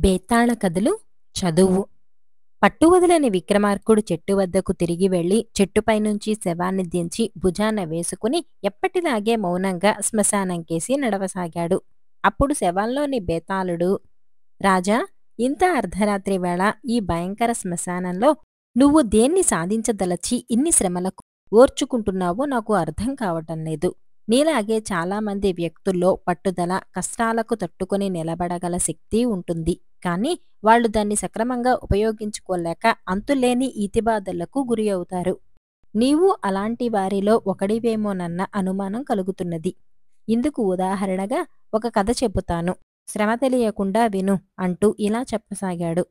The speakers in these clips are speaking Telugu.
బేతాళ కథలు చదువు. పట్టువదలని విక్రమార్కుడు చెట్టు వద్దకు తిరిగి వెళ్లి చెట్టుపైనుంచి శవాన్ని దించి భుజాన వేసుకుని ఎప్పటిలాగే మౌనంగా శ్మశానంకేసి నడవసాగాడు. అప్పుడు శవంలోని బేతాళుడు, రాజా, ఇంత అర్ధరాత్రి వేళ ఈ భయంకర శ్మశానంలో నువ్వు దేన్ని సాధించదలచి ఇన్ని శ్రమలకు ఓర్చుకుంటున్నావో నాకు అర్థం కావటం లేదు. నీలాగే చాలామంది వ్యక్తుల్లో పట్టుదల, కష్టాలకు తట్టుకుని నిలబడగల శక్తి ఉంటుంది. కానీ వాళ్ళు దాన్ని సక్రమంగా ఉపయోగించుకోలేక అంతులేని ఈతిబాధలకు గురి అవుతారు. నీవు అలాంటి వారిలో ఒకడివేమోనన్న అనుమానం కలుగుతున్నది. ఇందుకు ఉదాహరణగా ఒక కథ చెబుతాను, శ్రమ తెలియకుండా విను అంటూ ఇలా చెప్పసాగాడు.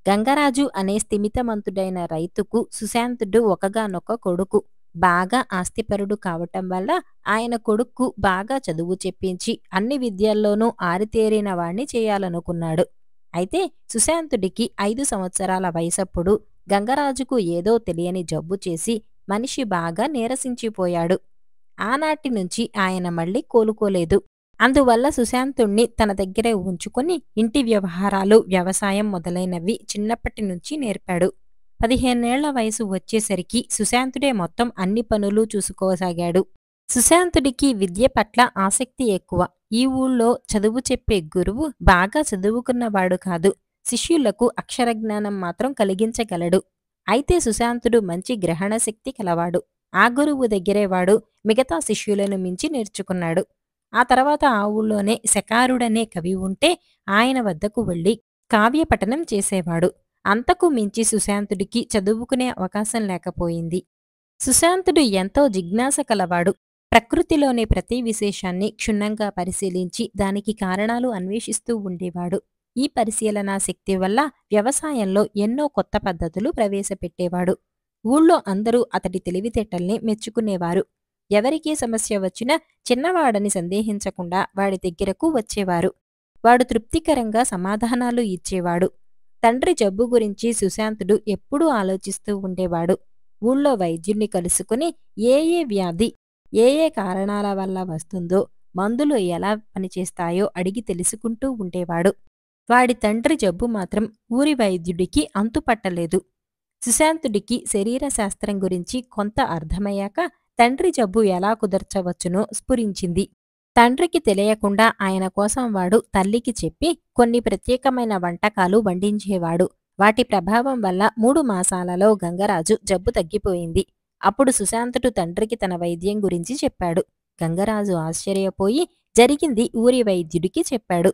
గంగరాజు అనే స్థిమితమంతుడైన రైతుకు సుశాంతుడు ఒకగానొక కొడుకు. బాగా ఆస్తిపరుడు కావటం వల్ల ఆయన కొడుక్కు బాగా చదువు చెప్పించి అన్ని విద్యల్లోనూ ఆరితేరిన వాణ్ణి చేయాలనుకున్నాడు. అయితే సుశాంతుడికి 5 సంవత్సరాల వయసప్పుడు గంగరాజుకు ఏదో తెలియని జబ్బు చేసి మనిషి బాగా నీరసించిపోయాడు. ఆనాటి నుంచి ఆయన మళ్ళీ కోలుకోలేదు. అందువల్ల సుశాంతుణ్ణి తన దగ్గరే ఉంచుకుని ఇంటి వ్యవహారాలు, వ్యవసాయం మొదలైనవి చిన్నప్పటి నుంచి నేర్పాడు. 15 ఏళ్ల వయసు వచ్చేసరికి సుశాంతుడే మొత్తం అన్ని పనులు చూసుకోసాగాడు. సుశాంతుడికి విద్య పట్ల ఆసక్తి ఎక్కువ. ఈ ఊళ్ళో చదువు చెప్పే గురువు బాగా చదువుకున్నవాడు కాదు, శిష్యులకు అక్షరజ్ఞానం మాత్రం కలిగించగలడు. అయితే సుశాంతుడు మంచి గ్రహణ శక్తి కలవాడు. ఆ గురువు దగ్గరే వాడు మిగతా శిష్యులను మించి నేర్చుకున్నాడు. ఆ తర్వాత ఆ ఊళ్ళోనే శకారుడనే కవి ఉంటే ఆయన వద్దకు వెళ్లి కావ్యపఠనం చేసేవాడు. అంతకు మించి సుశాంతుడికి చదువుకునే అవకాశం లేకపోయింది. సుశాంతుడు ఎంతో జిజ్ఞాస కలవాడు. ప్రకృతిలోని ప్రతి విశేషాన్ని క్షుణ్ణంగా పరిశీలించి దానికి కారణాలు అన్వేషిస్తూ ఉండేవాడు. ఈ పరిశీలనా శక్తి వల్ల వ్యవసాయంలో ఎన్నో కొత్త పద్ధతులు ప్రవేశపెట్టేవాడు. ఊళ్ళో అందరూ అతడి తెలివితేటల్ని మెచ్చుకునేవారు. ఎవరికీ సమస్య వచ్చినా చిన్నవాడని సందేహించకుండా వాడి దగ్గరకు వచ్చేవారు. వాడు తృప్తికరంగా సమాధానాలు ఇచ్చేవాడు. తండ్రి జబ్బు గురించి సుశాంతుడు ఎప్పుడూ ఆలోచిస్తూ ఉండేవాడు. ఊళ్ళో వైద్యుణ్ణి కలుసుకుని ఏ వ్యాధి ఏ కారణాల వల్ల వస్తుందో, మందులు ఎలా పనిచేస్తాయో అడిగి తెలుసుకుంటూ ఉండేవాడు. వాడి తండ్రి జబ్బు మాత్రం ఊరి వైద్యుడికి అంతుపట్టలేదు. సుశాంతుడికి శరీర శాస్త్రం గురించి కొంత అర్థమయ్యాక తండ్రి జబ్బు ఎలా కుదర్చవచ్చునో స్ఫురించింది. తండ్రికి తెలియకుండా ఆయన కోసం వాడు తల్లికి చెప్పి కొన్ని ప్రత్యేకమైన వంటకాలు వండించేవాడు. వాటి ప్రభావం వల్ల 3 మాసాలలో గంగరాజు జబ్బు తగ్గిపోయింది. అప్పుడు సుశాంతుడు తండ్రికి తన వైద్యం గురించి చెప్పాడు. గంగరాజు ఆశ్చర్యపోయి జరిగింది ఊరి వైద్యుడికి చెప్పాడు.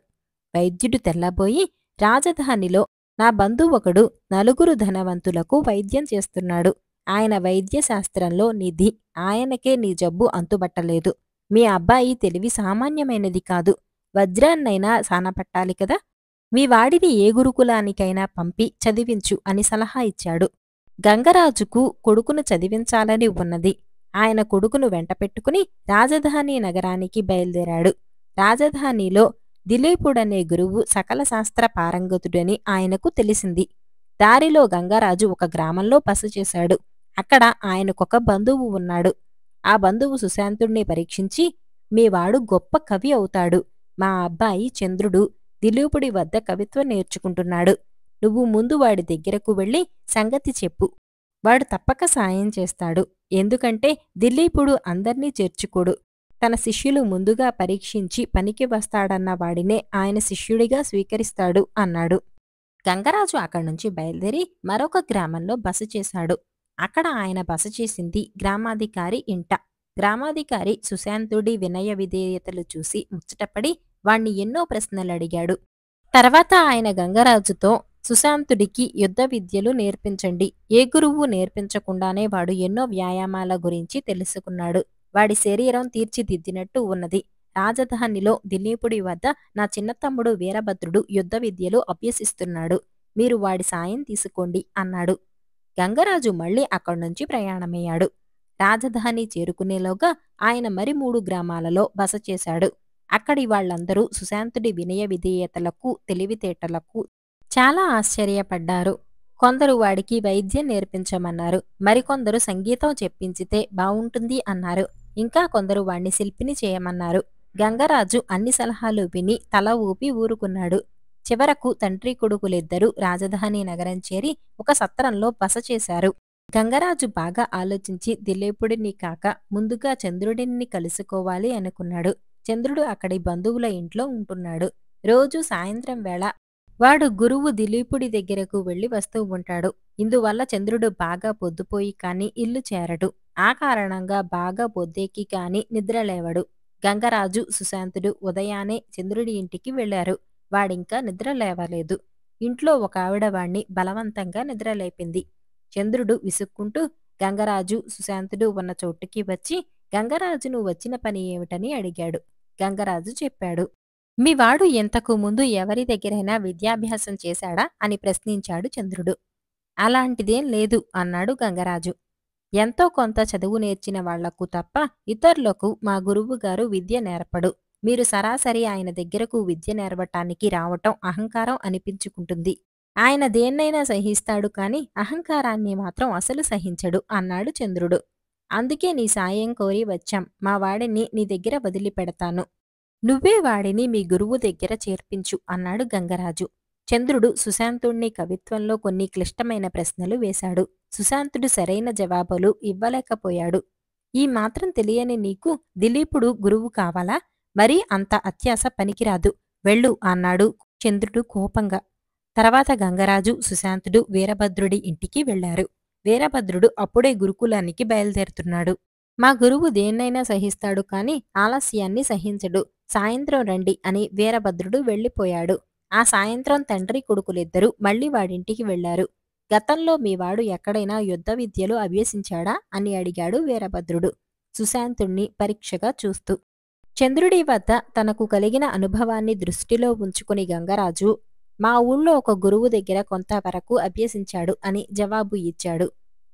వైద్యుడు తెల్లబోయి, రాజధానిలో నా బంధువొకడు 4 ధనవంతులకు వైద్యం చేస్తున్నాడు. ఆయన వైద్య శాస్త్రంలో నిధి. ఆయనకే నీ జబ్బు అంతుబట్టలేదు. మీ అబ్బాయి తెలివి సామాన్యమైనది కాదు. వజ్రాన్నైనా సానపట్టాలి కదా. మీ వాడిని ఏ గురుకులానికైనా పంపి చదివించు అని సలహా ఇచ్చాడు. గంగరాజుకు కొడుకును చదివించాలని ఉన్నది. ఆయన కొడుకును వెంటపెట్టుకుని రాజధాని నగరానికి బయలుదేరాడు. రాజధానిలో దిలీపుడనే గురువు సకల శాస్త్ర పారంగతుడని ఆయనకు తెలిసింది. దారిలో గంగరాజు ఒక గ్రామంలో బస చేశాడు. అక్కడ ఆయనకొక బంధువు ఉన్నాడు. ఆ బంధువు సుశాంతుణ్ణి పరీక్షించి, మీవాడు గొప్ప కవి అవుతాడు. మా అబ్బాయి చంద్రుడు దిలీపుడి వద్ద కవిత్వం నేర్చుకుంటున్నాడు. నువ్వు ముందు వాడి దగ్గరకు వెళ్ళి సంగతి చెప్పు. వాడు తప్పక సాయం చేస్తాడు. ఎందుకంటే దిలీపుడు అందర్నీ చేర్చుకోడు. తన శిష్యులు ముందుగా పరీక్షించి పనికి వస్తాడన్న వాడినే ఆయన శిష్యుడిగా స్వీకరిస్తాడు అన్నాడు. గంగరాజు అక్కడ్నుంచి బయలుదేరి మరొక గ్రామంలో బస చేశాడు. అక్కడ ఆయన బస చేసింది గ్రామాధికారి ఇంట. గ్రామాధికారి సుశాంతుడి వినయ విధేయతలు చూసి ముచ్చటపడి వాణ్ణి ఎన్నో ప్రశ్నలడిగాడు. తర్వాత ఆయన గంగరాజుతో, సుశాంతుడికి యుద్ధ విద్యలు నేర్పించండి. ఏ గురువు నేర్పించకుండానే వాడు ఎన్నో వ్యాయామాల గురించి తెలుసుకున్నాడు. వాడి శరీరం తీర్చిదిద్దినట్టు ఉన్నది. రాజధానిలో దిలీపుడి వద్ద నా చిన్న తమ్ముడు వీరభద్రుడు యుద్ధ విద్యలు అభ్యసిస్తున్నాడు. మీరు వాడి సాయం తీసుకోండి అన్నాడు. గంగరాజు మళ్లీ అక్కడ్నుంచి ప్రయాణమయ్యాడు. రాజధాని చేరుకునేలోగా ఆయన మరి 3 గ్రామాలలో బస చేశాడు. అక్కడి వాళ్లందరూ సుశాంతుడి వినయ విధేయతలకు, తెలివితేటలకు చాలా ఆశ్చర్యపడ్డారు. కొందరు వాడికి వైద్యం నేర్పించమన్నారు. మరికొందరు సంగీతం చెప్పించితే బావుంటుంది అన్నారు. ఇంకా కొందరు వాణ్ణి శిల్పిని చేయమన్నారు. గంగరాజు అన్ని సలహాలు విని తల ఊపి ఊరుకున్నాడు. చివరకు తండ్రి కొడుకులిద్దరూ రాజధాని నగరం చేరి ఒక సత్రంలో బస చేశారు. గంగరాజు బాగా ఆలోచించి దిలీపుడిని కాక ముందుగా చంద్రుడిని కలుసుకోవాలి అనుకున్నాడు. చంద్రుడు అక్కడి బంధువుల ఇంట్లో ఉంటున్నాడు. రోజు సాయంత్రం వేళ వాడు గురువు దిలీపుడి దగ్గరకు వెళ్లి వస్తూ ఉంటాడు. ఇందువల్ల చంద్రుడు బాగా పొద్దుపోయి కాని ఇల్లు చేరడు. ఆ కారణంగా బాగా పొద్దెక్కి కాని నిద్రలేవడు. గంగరాజు సుశాంతుడు ఉదయాన్నే చంద్రుడి ఇంటికి వెళ్లారు. వాడింకా నిద్ర లేవలేదు. ఇంట్లో ఒక ఆవిడ వాణ్ణి బలవంతంగా నిద్రలేపింది. చంద్రుడు విసుక్కుంటూ గంగరాజు సుశాంతుడు ఉన్న చోటుకి వచ్చి గంగరాజును వచ్చిన పని ఏమిటని అడిగాడు. గంగరాజు చెప్పాడు. మీ వాడు ఇంతకు ముందు ఎవరి దగ్గరైనా విద్యాభ్యాసం చేశాడా అని ప్రశ్నించాడు చంద్రుడు. అలాంటిదేం లేదు అన్నాడు గంగరాజు. ఎంతో కొంత చదువు నేర్చిన వాళ్లకు తప్ప ఇతరులకు మా గురువుగారు విద్య నేర్పడు. మీరు సరాసరి ఆయన దగ్గరకు విద్య నేర్వటానికి రావటం అహంకారం అనిపించుకుంటుంది. ఆయన దేన్నైనా సహిస్తాడు కాని అహంకారాన్ని మాత్రం అసలు సహించడు అన్నాడు చంద్రుడు. అందుకే నీ సాయం కోరి వచ్చాం. మా వాడిని నీ దగ్గర వదిలిపెడతాను. నువ్వే వాడిని మీ గురువు దగ్గర చేర్పించు అన్నాడు గంగరాజు. చంద్రుడు సుశాంతుణ్ణి కవిత్వంలో కొన్ని క్లిష్టమైన ప్రశ్నలు వేశాడు. సుశాంతుడు సరైన జవాబులు ఇవ్వలేకపోయాడు. ఈ మాత్రం తెలియని నీకు దిలీపుడు గురువు కావాలా? మరీ అంత అత్యాశ పనికిరాదు. వెళ్ళు అన్నాడు చంద్రుడు కోపంగా. తర్వాత గంగరాజు సుశాంతుడు వీరభద్రుడి ఇంటికి వెళ్లారు. వీరభద్రుడు అప్పుడే గురుకులానికి బయలుదేరుతున్నాడు. మా గురువు దేన్నైనా సహిస్తాడు కాని ఆలస్యాన్ని సహించడు. సాయంత్రం రండి అని వీరభద్రుడు వెళ్ళిపోయాడు. ఆ సాయంత్రం తండ్రి కొడుకులిద్దరూ మళ్లీ వాడింటికి వెళ్లారు. గతంలో మీవాడు ఎక్కడైనా యుద్ధ విద్యలు అభ్యసించాడా అని అడిగాడు వీరభద్రుడు సుశాంతుణ్ణి పరీక్షగా చూస్తూ. చంద్రుడి వద్ద తనకు కలిగిన అనుభవాన్ని దృష్టిలో ఉంచుకుని గంగరాజు మా ఊళ్ళో ఒక గురువు దగ్గర కొంతవరకు అభ్యసించాడు అని జవాబు ఇచ్చాడు.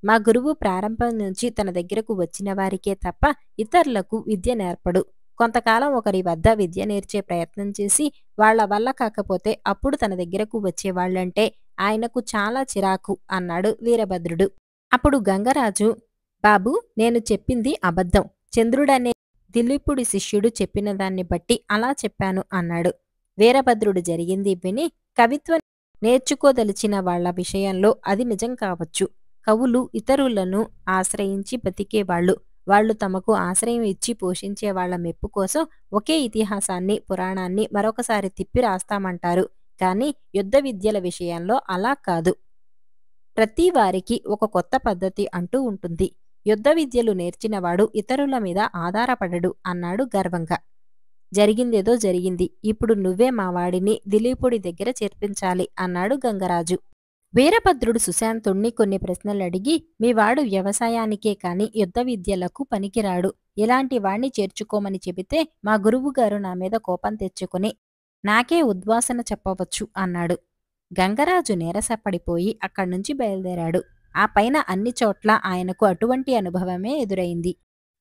మా గురువు ప్రారంభం నుంచి తన దగ్గరకు వచ్చిన వారికే తప్ప ఇతరులకు విద్య నేర్పడు. కొంతకాలం ఒకరి వద్ద విద్య నేర్చే ప్రయత్నం చేసి వాళ్ల వల్ల కాకపోతే అప్పుడు తన దగ్గరకు వచ్చేవాళ్లంటే ఆయనకు చాలా చిరాకు అన్నాడు వీరభద్రుడు. అప్పుడు గంగరాజు బాబూ, నేను చెప్పింది అబద్ధం. చంద్రుడనే దిలీపుడి శిష్యుడు చెప్పిన దాన్ని బట్టి అలా చెప్పాను అన్నాడు. వీరభద్రుడు జరిగింది విని కవిత్వం నేర్చుకోదలిచిన వాళ్ల విషయంలో అది నిజం కావచ్చు. కవులు ఇతరులను ఆశ్రయించి బతికేవాళ్లు. వాళ్లు తమకు ఆశ్రయం ఇచ్చి పోషించే వాళ్ల మెప్పు కోసం ఒకే ఇతిహాసాన్ని పురాణాన్ని మరొకసారి తిప్పి రాస్తామంటారు. కాని యుద్ధ విద్యల విషయంలో అలా కాదు. ప్రతి వారికి ఒక కొత్త పద్ధతి అంటూ ఉంటుంది. యుద్ధ విద్యలు నేర్చినవాడు ఇతరుల మీద ఆధారపడడు అన్నాడు గర్వంగా. జరిగిందేదో జరిగింది. ఇప్పుడు నువ్వే మా వాడిని దిలీపుడి దగ్గర చేర్పించాలి అన్నాడు గంగరాజు. వీరభద్రుడు సుశాంతుణ్ణి కొన్ని ప్రశ్నలడిగి మీవాడు వ్యవసాయానికే కాని యుద్ధ విద్యలకు పనికిరాడు. ఇలాంటి వాణ్ణి చేర్చుకోమని చెబితే మా గురువుగారు నా మీద కోపం తెచ్చుకుని నాకే ఉద్వాసన చెప్పవచ్చు అన్నాడు. గంగరాజు నీరసపడిపోయి అక్కడ్నుంచి బయలుదేరాడు. ఆ పైన అన్ని చోట్ల ఆయనకు అటువంటి అనుభవమే ఎదురైంది.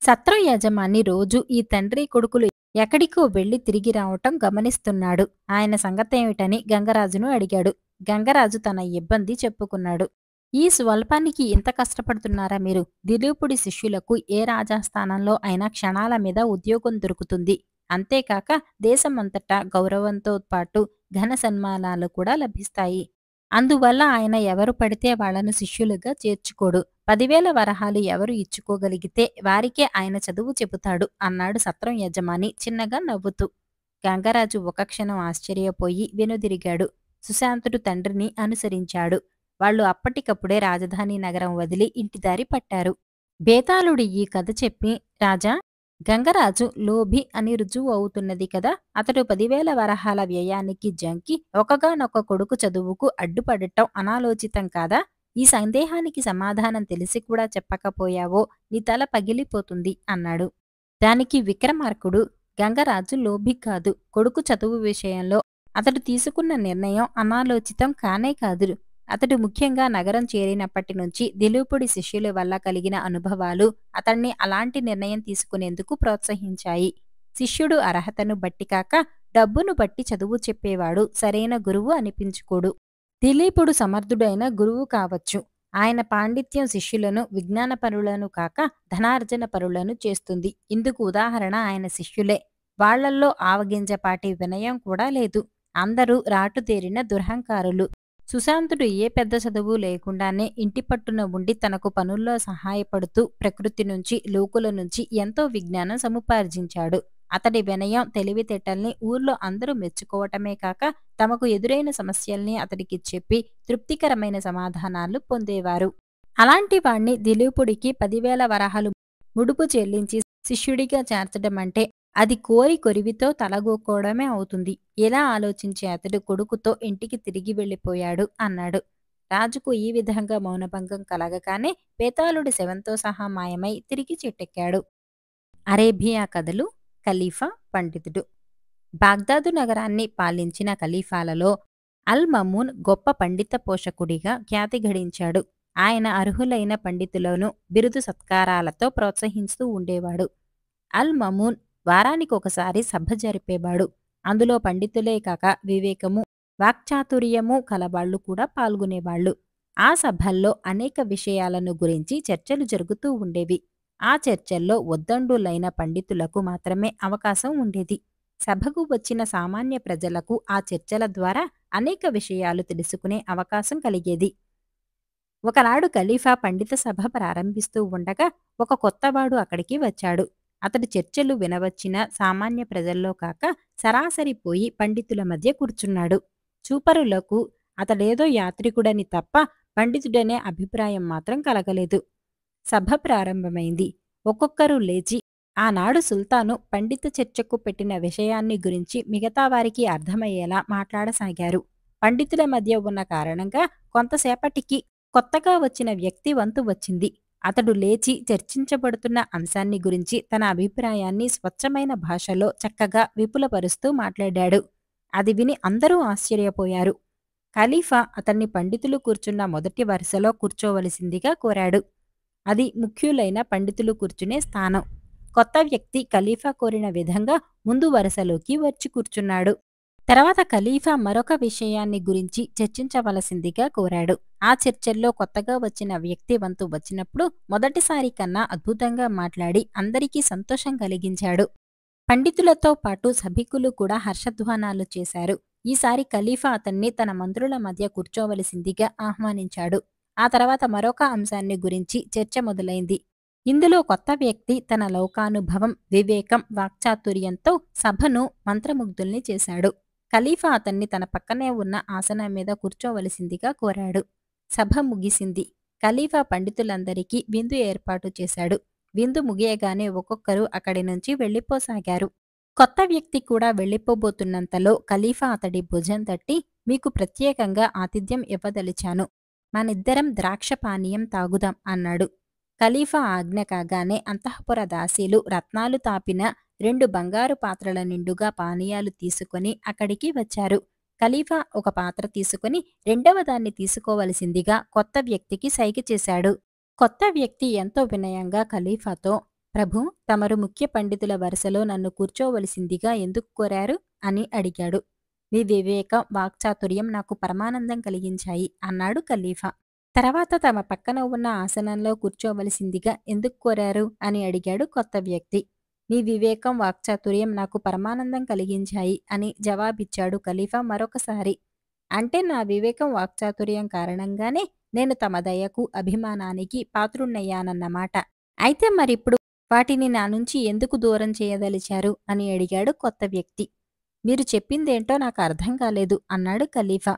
సత్రం యజమాని రోజు ఈ తండ్రి కొడుకులు ఎక్కడికో వెళ్లి తిరిగి రావటం గమనిస్తున్నాడు. ఆయన సంగతేమిటని గంగరాజును అడిగాడు. గంగరాజు తన ఇబ్బంది చెప్పుకున్నాడు. ఈ స్వల్పానికి ఇంత కష్టపడుతున్నారా మీరు? దిలీపుడి శిష్యులకు ఏ రాజాస్థానంలో అయినా క్షణాల మీద ఉద్యోగం దొరుకుతుంది. అంతేకాక దేశమంతటా గౌరవంతో పాటు ఘన సన్మానాలు కూడా లభిస్తాయి. అందువల్ల ఆయన ఎవరు పడితే వాళ్లను శిష్యులుగా చేర్చుకోడు. 10,000 వరహాలు ఎవరు ఇచ్చుకోగలిగితే వారికే ఆయన చదువు చెబుతాడు అన్నాడు సత్రం యజమాని చిన్నగా నవ్వుతూ. గంగరాజు ఒక క్షణం ఆశ్చర్యపోయి వెనుదిరిగాడు. సుశాంతుడు తండ్రిని అనుసరించాడు. వాళ్లు అప్పటికప్పుడే రాజధాని నగరం వదిలి ఇంటిదారి పట్టారు. బేతాళుడి ఈ కథ చెప్పి రాజా, గంగరాజు లోభి అని రుజువు అవుతున్నది కదా. అతడు 10,000 వరహాల వ్యయానికి జంకి ఒకగానొక కొడుకు చదువుకు అడ్డుపడటం అనాలోచితం కాదా? ఈ సందేహానికి సమాధానం తెలిసి కూడా చెప్పకపోయావో నీ తల పగిలిపోతుంది అన్నాడు. దానికి విక్రమార్కుడు గంగరాజు లోభి కాదు. కొడుకు చదువు విషయంలో అతడు తీసుకున్న నిర్ణయం అనాలోచితం కానే కాదు. అతడు ముఖ్యంగా నగరం చేరినప్పటి నుంచి దిలీపుడి శిష్యుల వల్ల కలిగిన అనుభవాలు అతన్ని అలాంటి నిర్ణయం తీసుకునేందుకు ప్రోత్సహించాయి. శిష్యుడు అర్హతను బట్టి కాక డబ్బును బట్టి చదువు చెప్పేవాడు సరైన గురువు అనిపించుకోడు. దిలీపుడు సమర్థుడైన గురువు కావచ్చు. ఆయన పాండిత్యం శిష్యులను విజ్ఞానపరులను కాక ధనార్జన పరులను చేస్తుంది. ఇందుకు ఉదాహరణ ఆయన శిష్యులే. వాళ్లల్లో ఆవగింజపాటి వినయం కూడా లేదు. అందరూ రాటుదేరిన దురహంకారులు. సుశాంతుడు ఏ పెద్ద చదువు లేకుండానే ఇంటి పట్టున ఉండి తనకు పనుల్లో సహాయపడుతూ ప్రకృతి నుంచి, లోకుల నుంచి ఎంతో విజ్ఞానం సముపార్జించాడు. అతడి వినయం, తెలివితేటల్ని ఊర్లో అందరూ మెచ్చుకోవటమే కాక తమకు ఎదురైన సమస్యల్ని అతడికి చెప్పి తృప్తికరమైన సమాధానాలు పొందేవారు. అలాంటి వాణ్ణి దిలీపుడికి 10,000 వరహాలు ముడుపు చెల్లించి శిష్యుడిగా చేర్చడమంటే అది కోరి కొరివితో తలగొక్కోవడమే అవుతుంది. ఇలా ఆలోచించే అతడు కొడుకుతో ఇంటికి తిరిగి వెళ్ళిపోయాడు అన్నాడు. రాజుకు ఈ విధంగా మౌనభంగం కలగగానే బేతాళుడి శవంతో సహా మాయమై తిరిగి చెట్టెక్కాడు. అరేబియా కథలు. ఖలీఫా పండితుడు. బాగ్దాదు నగరాన్ని పాలించిన ఖలీఫాలలో అల్ మమూన్ గొప్ప పండిత పోషకుడిగా ఖ్యాతి గడించాడు. ఆయన అర్హులైన పండితులను బిరుదు సత్కారాలతో ప్రోత్సహిస్తూ ఉండేవాడు. అల్ మమూన్ వారానికొకసారి సభ జరిపేవాడు. అందులో పండితులే కాక వివేకము, వాక్చాతుర్యము కలవాళ్లు కూడా పాల్గొనేవాళ్లు. ఆ సభల్లో అనేక విషయాలను గురించి చర్చలు జరుగుతూ ఉండేవి. ఆ చర్చల్లో ఉద్దండులైన పండితులకు మాత్రమే అవకాశం ఉండేది. సభకు వచ్చిన సామాన్య ప్రజలకు ఆ చర్చల ద్వారా అనేక విషయాలు తెలుసుకునే అవకాశం కలిగేది. ఒకనాడు ఖలీఫా పండిత సభ ప్రారంభిస్తూ ఉండగా ఒక కొత్తవాడు అక్కడికి వచ్చాడు. అతడు చర్చలు వినవచ్చిన సామాన్య ప్రజల్లో కాక సరాసరి పోయి పండితుల మధ్య కూర్చున్నాడు. చూపరులకు అతడేదో యాత్రికుడని తప్ప పండితుడనే అభిప్రాయం మాత్రం కలగలేదు. సభ ప్రారంభమైంది. ఒక్కొక్కరు లేచి ఆనాడు సుల్తాను పండిత చర్చకు పెట్టిన విషయాన్ని గురించి మిగతా వారికి అర్థమయ్యేలా మాట్లాడసాగారు. పండితుల మధ్య ఉన్న కారణంగా కొంతసేపటికి కొత్తగా వచ్చిన వ్యక్తి వంతు వచ్చింది. అతడు లేచి చర్చించబడుతున్న అంశాన్ని గురించి తన అభిప్రాయాన్ని స్వచ్ఛమైన భాషలో చక్కగా విపులపరుస్తూ మాట్లాడాడు. అది విని అందరూ ఆశ్చర్యపోయారు. ఖలీఫా అతన్ని పండితులు కూర్చున్న మొదటి వరుసలో కూర్చోవలసిందిగా కోరాడు. అది ముఖ్యులైన పండితులు కూర్చునే స్థానం. కొత్త వ్యక్తి ఖలీఫా కోరిన విధంగా ముందు వరుసలోకి వచ్చి కూర్చున్నాడు. తర్వాత ఖలీఫా మరొక విషయాన్ని గురించి చర్చించవలసిందిగా కోరాడు. ఆ చర్చల్లో కొత్తగా వచ్చిన వ్యక్తి వంతు వచ్చినప్పుడు మొదటిసారి కన్నా అద్భుతంగా మాట్లాడి అందరికీ సంతోషం కలిగించాడు. పండితులతో పాటు సభికులు కూడా హర్షధ్వానాలు చేశారు. ఈసారి ఖలీఫా అతన్ని తన మంత్రుల మధ్య కూర్చోవలసిందిగా ఆహ్వానించాడు. ఆ తర్వాత మరొక అంశాన్ని గురించి చర్చ మొదలైంది. ఇందులో కొత్త వ్యక్తి తన లౌకానుభవం, వివేకం, వాక్చాతుర్యంతో సభను మంత్రముగ్ధుల్ని చేశాడు. ఖలీఫా అతన్ని తన పక్కనే ఉన్న ఆసనం మీద కూర్చోవలసిందిగా కోరాడు. సభ ముగిసింది. ఖలీఫా పండితులందరికీ విందు ఏర్పాటు చేశాడు. విందు ముగియగానే ఒక్కొక్కరు అక్కడి నుంచి వెళ్ళిపోసాగారు. కొత్త వ్యక్తి కూడా వెళ్ళిపోబోతున్నంతలో ఖలీఫా అతడి భుజం తట్టి, మీకు ప్రత్యేకంగా ఆతిథ్యం ఇవ్వదలిచాను. మనిద్దరం ద్రాక్ష పానీయం తాగుదాం అన్నాడు. ఖలీఫా ఆజ్ఞ కాగానే అంతఃపుర దాసీలు రత్నాలు తాపిన 2 బంగారు పాత్రల నిండుగా పానీయాలు తీసుకొని అక్కడికి వచ్చారు. ఖలీఫా ఒక పాత్ర తీసుకుని రెండవ దాన్ని తీసుకోవలసిందిగా కొత్త వ్యక్తికి సైగ చేశాడు. కొత్త వ్యక్తి ఎంతో వినయంగా ఖలీఫాతో, ప్రభూ, తమరు ముఖ్య పండితుల వరుసలో నన్ను కూర్చోవలసిందిగా ఎందుకు కోరారు అని అడిగాడు. మీ వివేకం, వాక్చాతుర్యం నాకు పరమానందం కలిగించాయి అన్నాడు ఖలీఫా. తర్వాత తమ పక్కన ఉన్న ఆసనంలో కూర్చోవలసిందిగా ఎందుకు కోరారు అని అడిగాడు కొత్త వ్యక్తి. మీ వివేకం, వాక్చాతుర్యం నాకు పరమానందం కలిగించాయి అని జవాబిచ్చాడు ఖలీఫా మరొకసారి. అంటే నా వివేకం, వాక్చాతుర్యం కారణంగానే నేను తమ దయకు, అభిమానానికి పాత్రుణ్ణయ్యానన్నమాట. అయితే మరిప్పుడు వాటిని నా నుంచి ఎందుకు దూరం చేయదలిచారు అని అడిగాడు కొత్త వ్యక్తి. మీరు చెప్పిందేంటో నాకు అర్థం కాలేదు అన్నాడు ఖలీఫా.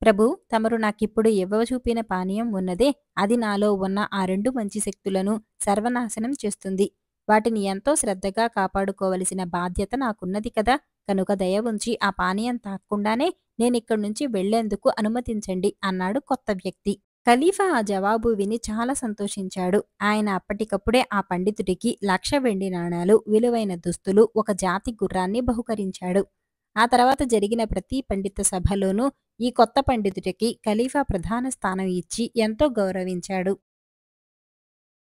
ప్రభూ, తమరు నాకిప్పుడు ఇవ్వచూపిన పానీయం ఉన్నదే, అది నాలో ఉన్న ఆ 2 మంచి శక్తులను సర్వనాశనం చేస్తుంది. వాటిని ఎంతో శ్రద్ధగా కాపాడుకోవలసిన బాధ్యత నాకున్నది కదా. కనుక దయ ఉంచి ఆ పానీయం తాక్కుండానే నేనిక్కడి నుంచి వెళ్లేందుకు అనుమతించండి అన్నాడు కొత్త వ్యక్తి. ఖలీఫా ఆ జవాబు విని చాలా సంతోషించాడు. ఆయన అప్పటికప్పుడే ఆ పండితుడికి 1,00,000 వెండి నాణాలు, విలువైన దుస్తులు, ఒక జాతి గుర్రాన్ని బహుకరించాడు. ఆ తర్వాత జరిగిన ప్రతి పండిత సభలోనూ ఈ కొత్త పండితుడికి ఖలీఫా ప్రధాన స్థానం ఇచ్చి ఎంతో గౌరవించాడు.